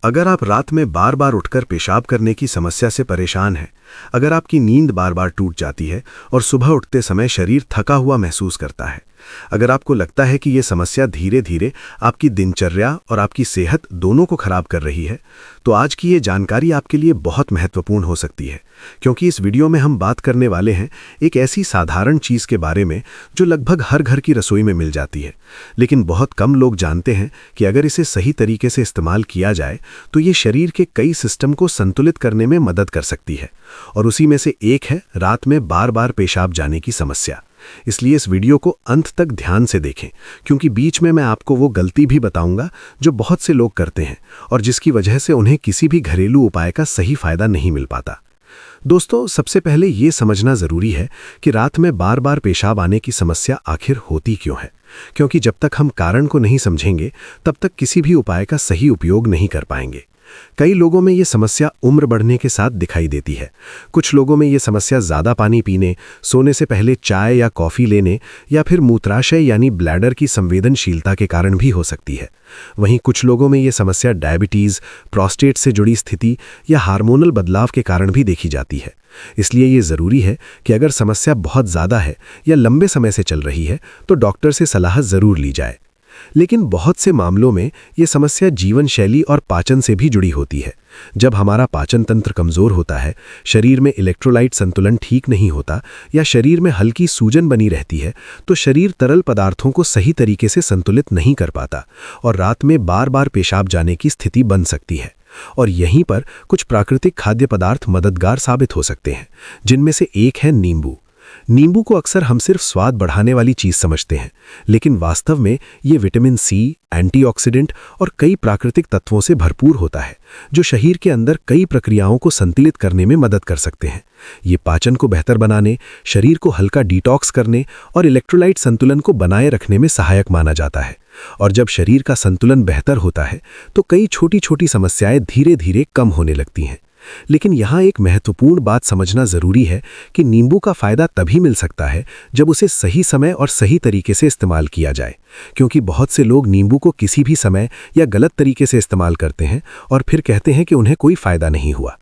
अगर आप रात में बार बार उठकर पेशाब करने की समस्या से परेशान हैं, अगर आपकी नींद बार बार टूट जाती है और सुबह उठते समय शरीर थका हुआ महसूस करता है, अगर आपको लगता है कि ये समस्या धीरे धीरे आपकी दिनचर्या और आपकी सेहत दोनों को खराब कर रही है, तो आज की ये जानकारी आपके लिए बहुत महत्वपूर्ण हो सकती है। क्योंकि इस वीडियो में हम बात करने वाले हैं एक ऐसी साधारण चीज़ के बारे में जो लगभग हर घर की रसोई में मिल जाती है, लेकिन बहुत कम लोग जानते हैं कि अगर इसे सही तरीके से इस्तेमाल किया जाए तो ये शरीर के कई सिस्टम को संतुलित करने में मदद कर सकती है। और उसी में से एक है रात में बार बार पेशाब जाने की समस्या। इसलिए इस वीडियो को अंत तक ध्यान से देखें, क्योंकि बीच में मैं आपको वो गलती भी बताऊंगा जो बहुत से लोग करते हैं और जिसकी वजह से उन्हें किसी भी घरेलू उपाय का सही फायदा नहीं मिल पाता। दोस्तों, सबसे पहले ये समझना जरूरी है कि रात में बार बार पेशाब आने की समस्या आखिर होती क्यों है, क्योंकि जब तक हम कारण को नहीं समझेंगे तब तक किसी भी उपाय का सही उपयोग नहीं कर पाएंगे। कई लोगों में ये समस्या उम्र बढ़ने के साथ दिखाई देती है। कुछ लोगों में ये समस्या ज़्यादा पानी पीने, सोने से पहले चाय या कॉफ़ी लेने या फिर मूत्राशय यानी ब्लैडर की संवेदनशीलता के कारण भी हो सकती है। वहीं कुछ लोगों में ये समस्या डायबिटीज़, प्रोस्टेट से जुड़ी स्थिति या हार्मोनल बदलाव के कारण भी देखी जाती है। इसलिए ये ज़रूरी है कि अगर समस्या बहुत ज़्यादा है या लंबे समय से चल रही है तो डॉक्टर से सलाह ज़रूर ली जाए। लेकिन बहुत से मामलों में ये समस्या जीवन शैली और पाचन से भी जुड़ी होती है। जब हमारा पाचन तंत्र कमज़ोर होता है, शरीर में इलेक्ट्रोलाइट संतुलन ठीक नहीं होता या शरीर में हल्की सूजन बनी रहती है, तो शरीर तरल पदार्थों को सही तरीके से संतुलित नहीं कर पाता और रात में बार बार पेशाब जाने की स्थिति बन सकती है। और यहीं पर कुछ प्राकृतिक खाद्य पदार्थ मददगार साबित हो सकते हैं, जिनमें से एक है नींबू। नींबू को अक्सर हम सिर्फ स्वाद बढ़ाने वाली चीज़ समझते हैं, लेकिन वास्तव में ये विटामिन सी, एंटीऑक्सीडेंट और कई प्राकृतिक तत्वों से भरपूर होता है, जो शरीर के अंदर कई प्रक्रियाओं को संतुलित करने में मदद कर सकते हैं। ये पाचन को बेहतर बनाने, शरीर को हल्का डिटॉक्स करने और इलेक्ट्रोलाइट संतुलन को बनाए रखने में सहायक माना जाता है। और जब शरीर का संतुलन बेहतर होता है तो कई छोटी छोटी समस्याएं धीरे धीरे कम होने लगती हैं। लेकिन यहाँ एक महत्वपूर्ण बात समझना ज़रूरी है कि नींबू का फ़ायदा तभी मिल सकता है जब उसे सही समय और सही तरीके से इस्तेमाल किया जाए, क्योंकि बहुत से लोग नींबू को किसी भी समय या गलत तरीके से इस्तेमाल करते हैं और फिर कहते हैं कि उन्हें कोई फ़ायदा नहीं हुआ।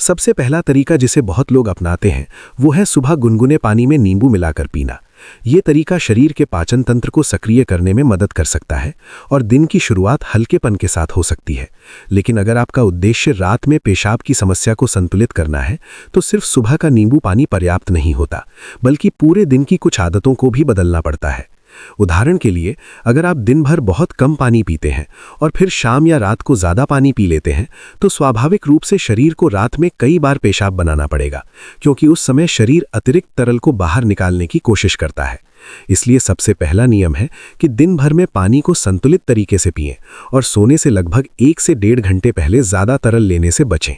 सबसे पहला तरीका जिसे बहुत लोग अपनाते हैं वो है सुबह गुनगुने पानी में नींबू मिलाकर पीना। ये तरीका शरीर के पाचन तंत्र को सक्रिय करने में मदद कर सकता है और दिन की शुरुआत हल्केपन के साथ हो सकती है। लेकिन अगर आपका उद्देश्य रात में पेशाब की समस्या को संतुलित करना है तो सिर्फ सुबह का नींबू पानी पर्याप्त नहीं होता, बल्कि पूरे दिन की कुछ आदतों को भी बदलना पड़ता है। उदाहरण के लिए, अगर आप दिन भर बहुत कम पानी पीते हैं और फिर शाम या रात को ज़्यादा पानी पी लेते हैं तो स्वाभाविक रूप से शरीर को रात में कई बार पेशाब बनाना पड़ेगा, क्योंकि उस समय शरीर अतिरिक्त तरल को बाहर निकालने की कोशिश करता है। इसलिए सबसे पहला नियम है कि दिन भर में पानी को संतुलित तरीके से पिएं और सोने से लगभग 1 से 1.5 घंटे पहले ज़्यादा तरल लेने से बचें।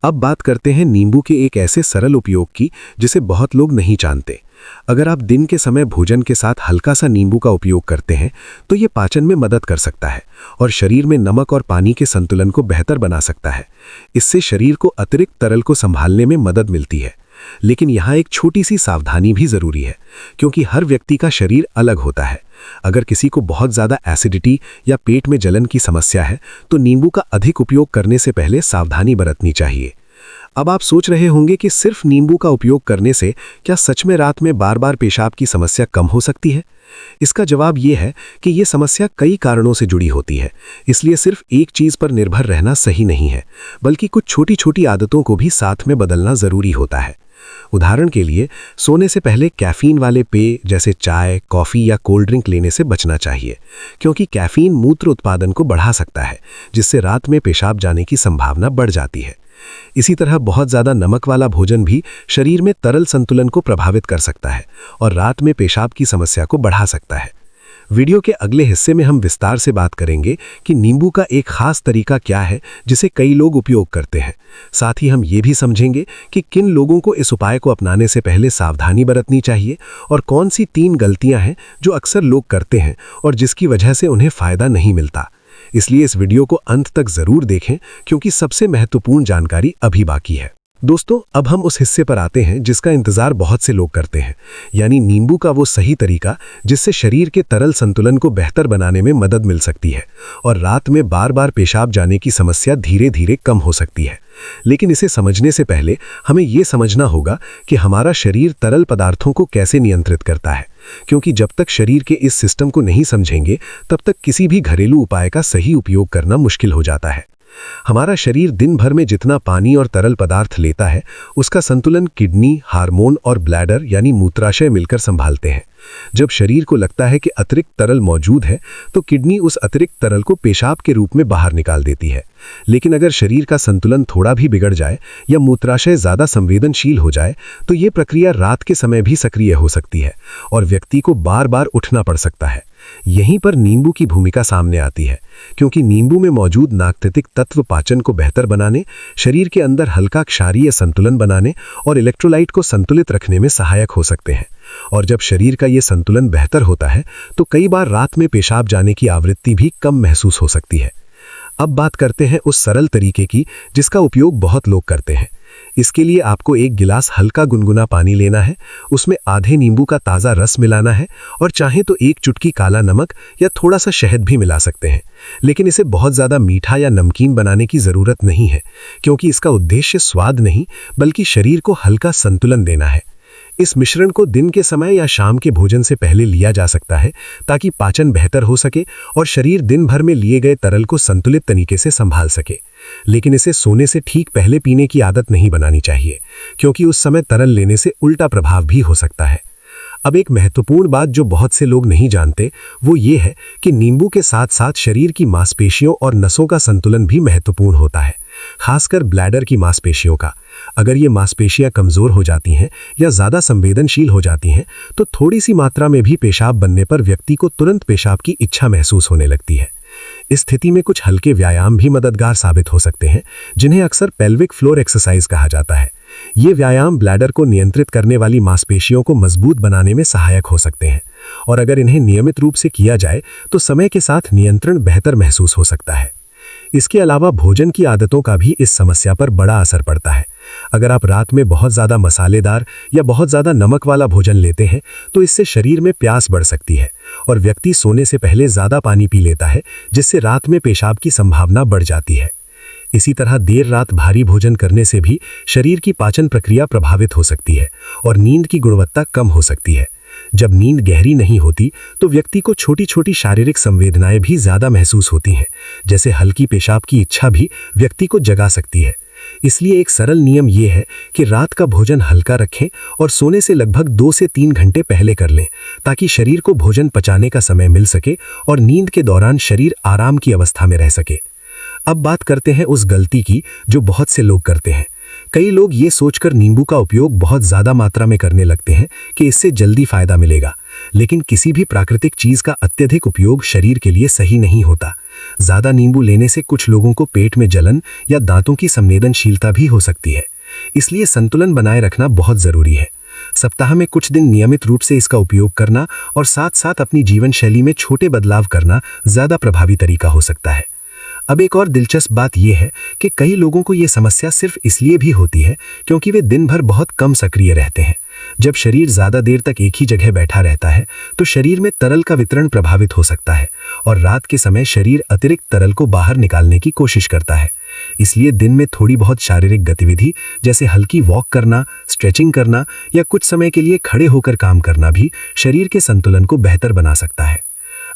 अब बात करते हैं नींबू के एक ऐसे सरल उपयोग की जिसे बहुत लोग नहीं जानते। अगर आप दिन के समय भोजन के साथ हल्का सा नींबू का उपयोग करते हैं तो ये पाचन में मदद कर सकता है और शरीर में नमक और पानी के संतुलन को बेहतर बना सकता है। इससे शरीर को अतिरिक्त तरल को संभालने में मदद मिलती है। लेकिन यहाँ एक छोटी सी सावधानी भी ज़रूरी है, क्योंकि हर व्यक्ति का शरीर अलग होता है। अगर किसी को बहुत ज़्यादा एसिडिटी या पेट में जलन की समस्या है तो नींबू का अधिक उपयोग करने से पहले सावधानी बरतनी चाहिए। अब आप सोच रहे होंगे कि सिर्फ नींबू का उपयोग करने से क्या सच में रात में बार बार पेशाब की समस्या कम हो सकती है? इसका जवाब ये है कि ये समस्या कई कारणों से जुड़ी होती है, इसलिए सिर्फ एक चीज़ पर निर्भर रहना सही नहीं है, बल्कि कुछ छोटी छोटी आदतों को भी साथ में बदलना ज़रूरी होता है। उदाहरण के लिए, सोने से पहले कैफीन वाले पेय जैसे चाय, कॉफ़ी या कोल्ड ड्रिंक लेने से बचना चाहिए, क्योंकि कैफीन मूत्र उत्पादन को बढ़ा सकता है, जिससे रात में पेशाब जाने की संभावना बढ़ जाती है। इसी तरह बहुत ज़्यादा नमक वाला भोजन भी शरीर में तरल संतुलन को प्रभावित कर सकता है और रात में पेशाब की समस्या को बढ़ा सकता है। वीडियो के अगले हिस्से में हम विस्तार से बात करेंगे कि नींबू का एक खास तरीका क्या है जिसे कई लोग उपयोग करते हैं। साथ ही हम ये भी समझेंगे कि किन लोगों को इस उपाय को अपनाने से पहले सावधानी बरतनी चाहिए और कौन सी 3 गलतियां हैं जो अक्सर लोग करते हैं और जिसकी वजह से उन्हें फ़ायदा नहीं मिलता। इसलिए इस वीडियो को अंत तक ज़रूर देखें, क्योंकि सबसे महत्वपूर्ण जानकारी अभी बाकी है। दोस्तों, अब हम उस हिस्से पर आते हैं जिसका इंतजार बहुत से लोग करते हैं, यानी नींबू का वो सही तरीका जिससे शरीर के तरल संतुलन को बेहतर बनाने में मदद मिल सकती है और रात में बार बार पेशाब जाने की समस्या धीरे धीरे कम हो सकती है। लेकिन इसे समझने से पहले हमें ये समझना होगा कि हमारा शरीर तरल पदार्थों को कैसे नियंत्रित करता है, क्योंकि जब तक शरीर के इस सिस्टम को नहीं समझेंगे तब तक किसी भी घरेलू उपाय का सही उपयोग करना मुश्किल हो जाता है। हमारा शरीर दिन भर में जितना पानी और तरल पदार्थ लेता है, उसका संतुलन किडनी, हार्मोन और ब्लैडर यानी मूत्राशय मिलकर संभालते हैं। जब शरीर को लगता है कि अतिरिक्त तरल मौजूद है, तो किडनी उस अतिरिक्त तरल को पेशाब के रूप में बाहर निकाल देती है। लेकिन अगर शरीर का संतुलन थोड़ा भी बिगड़ जाए या मूत्राशय ज़्यादा संवेदनशील हो जाए, तो ये प्रक्रिया रात के समय भी सक्रिय हो सकती है और व्यक्ति को बार बार उठना पड़ सकता है। यहीं पर नींबू की भूमिका सामने आती है, क्योंकि नींबू में मौजूद नागतिक तत्व पाचन को बेहतर बनाने, शरीर के अंदर हल्का क्षारीय संतुलन बनाने और इलेक्ट्रोलाइट को संतुलित रखने में सहायक हो सकते हैं। और जब शरीर का ये संतुलन बेहतर होता है, तो कई बार रात में पेशाब जाने की आवृत्ति भी कम महसूस हो सकती है। अब बात करते हैं उस सरल तरीके की जिसका उपयोग बहुत लोग करते हैं। इसके लिए आपको एक गिलास हल्का गुनगुना पानी लेना है, उसमें आधे नींबू का ताज़ा रस मिलाना है और चाहे तो एक चुटकी काला नमक या थोड़ा सा शहद भी मिला सकते हैं। लेकिन इसे बहुत ज़्यादा मीठा या नमकीन बनाने की ज़रूरत नहीं है, क्योंकि इसका उद्देश्य स्वाद नहीं बल्कि शरीर को हल्का संतुलन देना है। इस मिश्रण को दिन के समय या शाम के भोजन से पहले लिया जा सकता है, ताकि पाचन बेहतर हो सके और शरीर दिन भर में लिए गए तरल को संतुलित तरीके से संभाल सके। लेकिन इसे सोने से ठीक पहले पीने की आदत नहीं बनानी चाहिए, क्योंकि उस समय तरल लेने से उल्टा प्रभाव भी हो सकता है। अब एक महत्वपूर्ण बात जो बहुत से लोग नहीं जानते, वो ये है कि नींबू के साथ साथ शरीर की मांसपेशियों और नसों का संतुलन भी महत्वपूर्ण होता है, खासकर ब्लैडर की मांसपेशियों का। अगर ये मांसपेशियां कमज़ोर हो जाती हैं या ज़्यादा संवेदनशील हो जाती हैं, तो थोड़ी सी मात्रा में भी पेशाब बनने पर व्यक्ति को तुरंत पेशाब की इच्छा महसूस होने लगती है। इस स्थिति में कुछ हल्के व्यायाम भी मददगार साबित हो सकते हैं, जिन्हें अक्सर पेल्विक फ्लोर एक्सरसाइज कहा जाता है। ये व्यायाम ब्लैडर को नियंत्रित करने वाली मांसपेशियों को मजबूत बनाने में सहायक हो सकते हैं, और अगर इन्हें नियमित रूप से किया जाए तो समय के साथ नियंत्रण बेहतर महसूस हो सकता है। इसके अलावा भोजन की आदतों का भी इस समस्या पर बड़ा असर पड़ता है। अगर आप रात में बहुत ज़्यादा मसालेदार या बहुत ज़्यादा नमक वाला भोजन लेते हैं, तो इससे शरीर में प्यास बढ़ सकती है और व्यक्ति सोने से पहले ज़्यादा पानी पी लेता है, जिससे रात में पेशाब की संभावना बढ़ जाती है। इसी तरह देर रात भारी भोजन करने से भी शरीर की पाचन प्रक्रिया प्रभावित हो सकती है और नींद की गुणवत्ता कम हो सकती है। जब नींद गहरी नहीं होती, तो व्यक्ति को छोटी छोटी शारीरिक संवेदनाएं भी ज़्यादा महसूस होती हैं, जैसे हल्की पेशाब की इच्छा भी व्यक्ति को जगा सकती है। इसलिए एक सरल नियम ये है कि रात का भोजन हल्का रखें और सोने से लगभग 2 से 3 घंटे पहले कर लें, ताकि शरीर को भोजन पचाने का समय मिल सके और नींद के दौरान शरीर आराम की अवस्था में रह सके। अब बात करते हैं उस गलती की जो बहुत से लोग करते हैं। कई लोग ये सोचकर नींबू का उपयोग बहुत ज़्यादा मात्रा में करने लगते हैं कि इससे जल्दी फायदा मिलेगा, लेकिन किसी भी प्राकृतिक चीज़ का अत्यधिक उपयोग शरीर के लिए सही नहीं होता। ज़्यादा नींबू लेने से कुछ लोगों को पेट में जलन या दांतों की संवेदनशीलता भी हो सकती है। इसलिए संतुलन बनाए रखना बहुत ज़रूरी है। सप्ताह में कुछ दिन नियमित रूप से इसका उपयोग करना और साथ साथ अपनी जीवन शैली में छोटे बदलाव करना ज़्यादा प्रभावी तरीका हो सकता है। अब एक और दिलचस्प बात यह है कि कई लोगों को यह समस्या सिर्फ इसलिए भी होती है क्योंकि वे दिन भर बहुत कम सक्रिय रहते हैं। जब शरीर ज़्यादा देर तक एक ही जगह बैठा रहता है, तो शरीर में तरल का वितरण प्रभावित हो सकता है और रात के समय शरीर अतिरिक्त तरल को बाहर निकालने की कोशिश करता है। इसलिए दिन में थोड़ी बहुत शारीरिक गतिविधि, जैसे हल्की वॉक करना, स्ट्रेचिंग करना या कुछ समय के लिए खड़े होकर काम करना भी शरीर के संतुलन को बेहतर बना सकता है।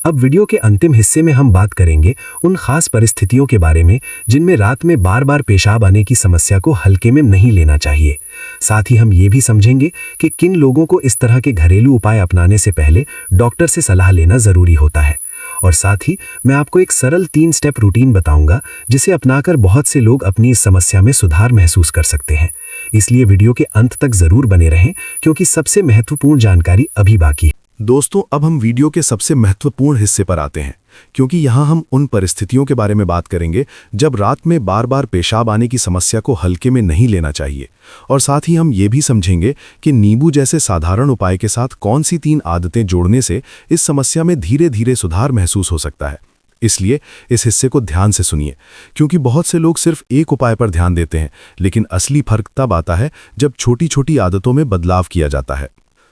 अब वीडियो के अंतिम हिस्से में हम बात करेंगे उन खास परिस्थितियों के बारे में जिनमें रात में बार बार पेशाब आने की समस्या को हल्के में नहीं लेना चाहिए। साथ ही हम ये भी समझेंगे कि किन लोगों को इस तरह के घरेलू उपाय अपनाने से पहले डॉक्टर से सलाह लेना ज़रूरी होता है। और साथ ही मैं आपको एक सरल 3 स्टेप रूटीन बताऊंगा, जिसे अपनाकर बहुत से लोग अपनी इस समस्या में सुधार महसूस कर सकते हैं। इसलिए वीडियो के अंत तक ज़रूर बने रहें, क्योंकि सबसे महत्वपूर्ण जानकारी अभी बाकी है। दोस्तों, अब हम वीडियो के सबसे महत्वपूर्ण हिस्से पर आते हैं, क्योंकि यहाँ हम उन परिस्थितियों के बारे में बात करेंगे जब रात में बार बार पेशाब आने की समस्या को हल्के में नहीं लेना चाहिए। और साथ ही हम ये भी समझेंगे कि नींबू जैसे साधारण उपाय के साथ कौन सी 3 आदतें जोड़ने से इस समस्या में धीरे धीरे सुधार महसूस हो सकता है। इसलिए इस हिस्से को ध्यान से सुनिए, क्योंकि बहुत से लोग सिर्फ एक उपाय पर ध्यान देते हैं, लेकिन असली फर्क तब आता है जब छोटी छोटी आदतों में बदलाव किया जाता है।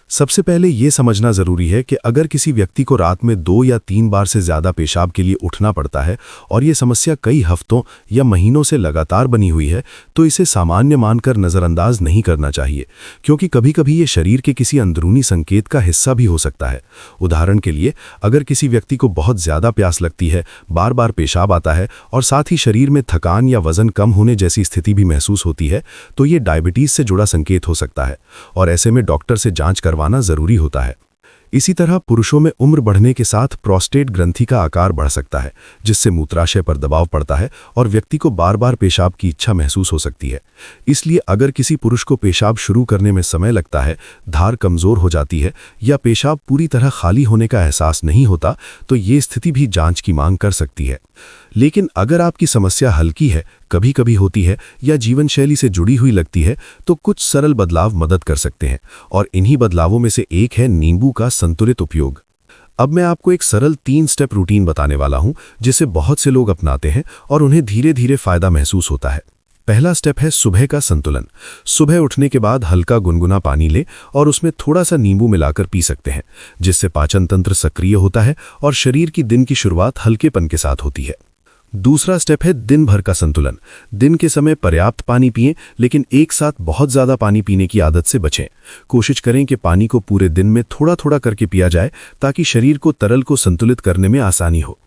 सबसे पहले ये समझना जरूरी है कि अगर किसी व्यक्ति को रात में 2 या 3 बार से ज्यादा पेशाब के लिए उठना पड़ता है और ये समस्या कई हफ्तों या महीनों से लगातार बनी हुई है, तो इसे सामान्य मानकर नज़रअंदाज नहीं करना चाहिए, क्योंकि कभी-कभी ये शरीर के किसी अंदरूनी संकेत का हिस्सा भी हो सकता है। उदाहरण के लिए, अगर किसी व्यक्ति को बहुत ज्यादा प्यास लगती है, बार बार पेशाब आता है और साथ ही शरीर में थकान या वजन कम होने जैसी स्थिति भी महसूस होती है, तो ये डायबिटीज से जुड़ा संकेत हो सकता है और ऐसे में डॉक्टर से जांच करवाना जरूरी होता है। इसी तरह पुरुषों में उम्र बढ़ने के साथ प्रोस्टेट ग्रंथि का आकार बढ़ सकता है, जिससे मूत्राशय पर दबाव पड़ता है और व्यक्ति को बार बार पेशाब की इच्छा महसूस हो सकती है। इसलिए अगर किसी पुरुष को पेशाब शुरू करने में समय लगता है, धार कमजोर हो जाती है या पेशाब पूरी तरह खाली होने का एहसास नहीं होता, तो ये स्थिति भी जांच की मांग कर सकती है। लेकिन अगर आपकी समस्या हल्की है, कभी कभी होती है या जीवन शैली से जुड़ी हुई लगती है, तो कुछ सरल बदलाव मदद कर सकते हैं और इन्हीं बदलावों में से एक है नींबू का संतुलित उपयोग। अब मैं आपको एक सरल 3 स्टेप रूटीन बताने वाला हूं, जिसे बहुत से लोग अपनाते हैं और उन्हें धीरे धीरे फायदा महसूस होता है। पहला स्टेप है सुबह का संतुलन। सुबह उठने के बाद हल्का गुनगुना पानी लें और उसमें थोड़ा सा नींबू मिलाकर पी सकते हैं, जिससे पाचन तंत्र सक्रिय होता है और शरीर की दिन की शुरुआत हल्केपन के साथ होती है। दूसरा स्टेप है दिन भर का संतुलन। दिन के समय पर्याप्त पानी पिएं, लेकिन एक साथ बहुत ज्यादा पानी पीने की आदत से बचें। कोशिश करें कि पानी को पूरे दिन में थोड़ा थोड़ा करके पिया जाए, ताकि शरीर को तरल को संतुलित करने में आसानी हो।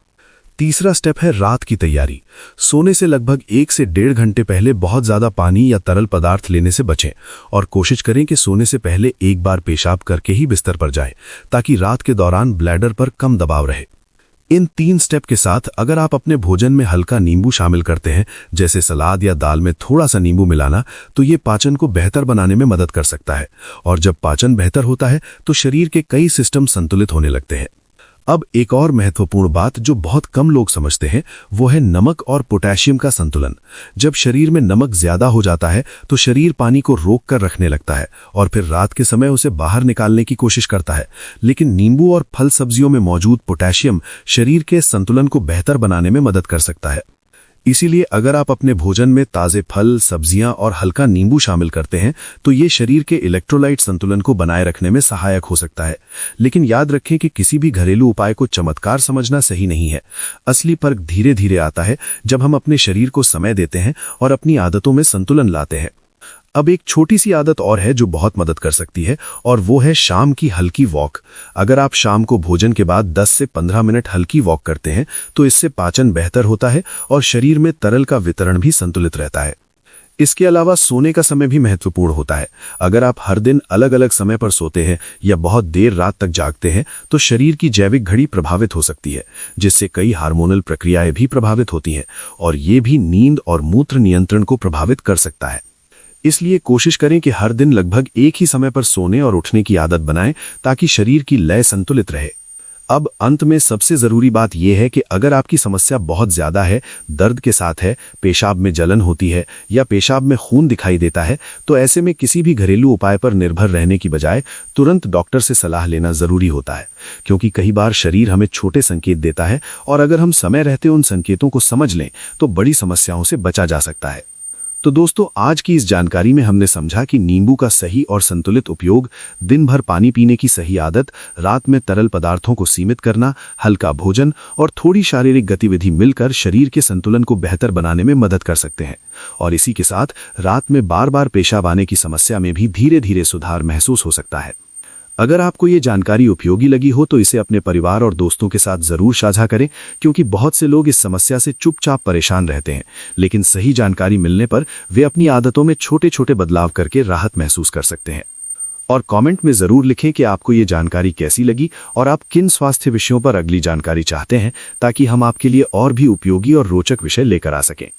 तीसरा स्टेप है रात की तैयारी। सोने से लगभग 1 से 1.5 घंटे पहले बहुत ज्यादा पानी या तरल पदार्थ लेने से बचें और कोशिश करें कि सोने से पहले एक बार पेशाब करके ही बिस्तर पर जाएं, ताकि रात के दौरान ब्लैडर पर कम दबाव रहे। इन 3 स्टेप के साथ अगर आप अपने भोजन में हल्का नींबू शामिल करते हैं, जैसे सलाद या दाल में थोड़ा सा नींबू मिलाना, तो ये पाचन को बेहतर बनाने में मदद कर सकता है और जब पाचन बेहतर होता है तो शरीर के कई सिस्टम संतुलित होने लगते हैं। अब एक और महत्वपूर्ण बात जो बहुत कम लोग समझते हैं, वो है नमक और पोटेशियम का संतुलन। जब शरीर में नमक ज्यादा हो जाता है तो शरीर पानी को रोक कर रखने लगता है और फिर रात के समय उसे बाहर निकालने की कोशिश करता है, लेकिन नींबू और फल सब्जियों में मौजूद पोटेशियम शरीर के संतुलन को बेहतर बनाने में मदद कर सकता है। इसीलिए अगर आप अपने भोजन में ताजे फल, सब्जियां और हल्का नींबू शामिल करते हैं, तो ये शरीर के इलेक्ट्रोलाइट संतुलन को बनाए रखने में सहायक हो सकता है। लेकिन याद रखें कि किसी भी घरेलू उपाय को चमत्कार समझना सही नहीं है। असली फर्क धीरे धीरे आता है जब हम अपने शरीर को समय देते हैं और अपनी आदतों में संतुलन लाते हैं। अब एक छोटी सी आदत और है जो बहुत मदद कर सकती है, और वो है शाम की हल्की वॉक। अगर आप शाम को भोजन के बाद 10 से 15 मिनट हल्की वॉक करते हैं, तो इससे पाचन बेहतर होता है और शरीर में तरल का वितरण भी संतुलित रहता है। इसके अलावा सोने का समय भी महत्वपूर्ण होता है। अगर आप हर दिन अलग अलग समय पर सोते हैं या बहुत देर रात तक जागते हैं, तो शरीर की जैविक घड़ी प्रभावित हो सकती है, जिससे कई हार्मोनल प्रक्रियाएं भी प्रभावित होती हैं और ये भी नींद और मूत्र नियंत्रण को प्रभावित कर सकता है। इसलिए कोशिश करें कि हर दिन लगभग एक ही समय पर सोने और उठने की आदत बनाएं, ताकि शरीर की लय संतुलित रहे। अब अंत में सबसे जरूरी बात यह है कि अगर आपकी समस्या बहुत ज्यादा है, दर्द के साथ है, पेशाब में जलन होती है या पेशाब में खून दिखाई देता है, तो ऐसे में किसी भी घरेलू उपाय पर निर्भर रहने की बजाय तुरंत डॉक्टर से सलाह लेना जरूरी होता है, क्योंकि कई बार शरीर हमें छोटे संकेत देता है और अगर हम समय रहते उन संकेतों को समझ लें तो बड़ी समस्याओं से बचा जा सकता है। तो दोस्तों, आज की इस जानकारी में हमने समझा कि नींबू का सही और संतुलित उपयोग, दिन भर पानी पीने की सही आदत, रात में तरल पदार्थों को सीमित करना, हल्का भोजन और थोड़ी शारीरिक गतिविधि मिलकर शरीर के संतुलन को बेहतर बनाने में मदद कर सकते हैं। और इसी के साथ रात में बार बार पेशाब आने की समस्या में भी धीरे धीरे सुधार महसूस हो सकता है। अगर आपको ये जानकारी उपयोगी लगी हो तो इसे अपने परिवार और दोस्तों के साथ जरूर साझा करें, क्योंकि बहुत से लोग इस समस्या से चुपचाप परेशान रहते हैं, लेकिन सही जानकारी मिलने पर वे अपनी आदतों में छोटे छोटे बदलाव करके राहत महसूस कर सकते हैं। और कमेंट में जरूर लिखें कि आपको ये जानकारी कैसी लगी और आप किन स्वास्थ्य विषयों पर अगली जानकारी चाहते हैं, ताकि हम आपके लिए और भी उपयोगी और रोचक विषय लेकर आ सकें।